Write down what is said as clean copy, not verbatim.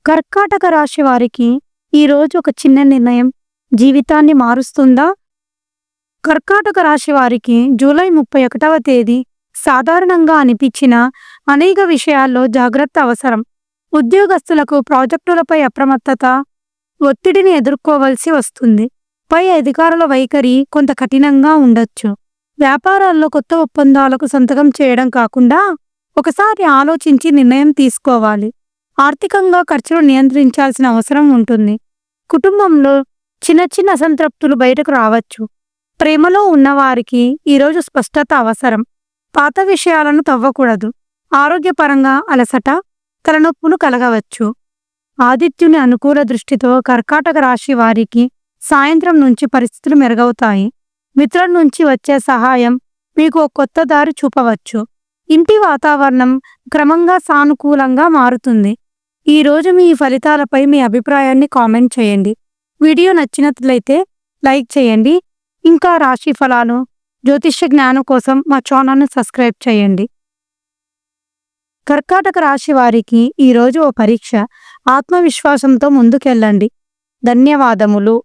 కర్కాటక రాశి వారికి ఈరోజు ఒక చిన్న నిర్ణయం జీవితాన్ని మారుస్తుందా? కర్కాటక రాశి వారికి జూలై 31వ తేదీ సాధారణంగా అనిపించిన అనేక విషయాల్లో జాగ్రత్త అవసరం. ఉద్యోగస్తులకు ప్రాజెక్టులపై అప్రమత్తత, ఒత్తిడిని ఎదుర్కోవలసి వస్తుంది. పై అధికారుల వైఖరి కొంత కఠినంగా ఉండొచ్చు. వ్యాపారాల్లో కొత్త ఒప్పందాలకు సంతకం చేయడం కాకుండా ఒకసారి ఆలోచించి నిర్ణయం తీసుకోవాలి. ఆర్థికంగా ఖర్చులు నియంత్రించాల్సిన అవసరం ఉంటుంది. కుటుంబంలో చిన్న చిన్న అసంతృప్తులు బయటకు రావచ్చు. ప్రేమలో ఉన్నవారికి ఈరోజు స్పష్టత అవసరం. పాత విషయాలను తవ్వకూడదు. ఆరోగ్యపరంగా అలసట, తలనొప్పులు కలగవచ్చు. ఆదిత్యుని అనుకూల దృష్టితో కర్కాటక రాశి వారికి సాయంత్రం నుంచి పరిస్థితులు మెరుగవుతాయి. మిత్రుల నుంచి వచ్చే సహాయం మీకు ఒక కొత్త దారి చూపవచ్చు. ఇంటి వాతావరణం క్రమంగా సానుకూలంగా మారుతుంది. ఈ రోజు మీ ఫలితాలపై మీ అభిప్రాయాన్ని కామెంట్ చేయండి. వీడియో నచ్చినట్లయితే లైక్ చేయండి. ఇంకా రాశి ఫలాలు, జ్యోతిష్య జ్ఞానం కోసం మా ఛానల్ను సబ్స్క్రైబ్ చేయండి. కర్కాటక రాశి వారికి ఈరోజు ఓ పరీక్ష. ఆత్మవిశ్వాసంతో ముందుకెళ్ళండి. ధన్యవాదములు.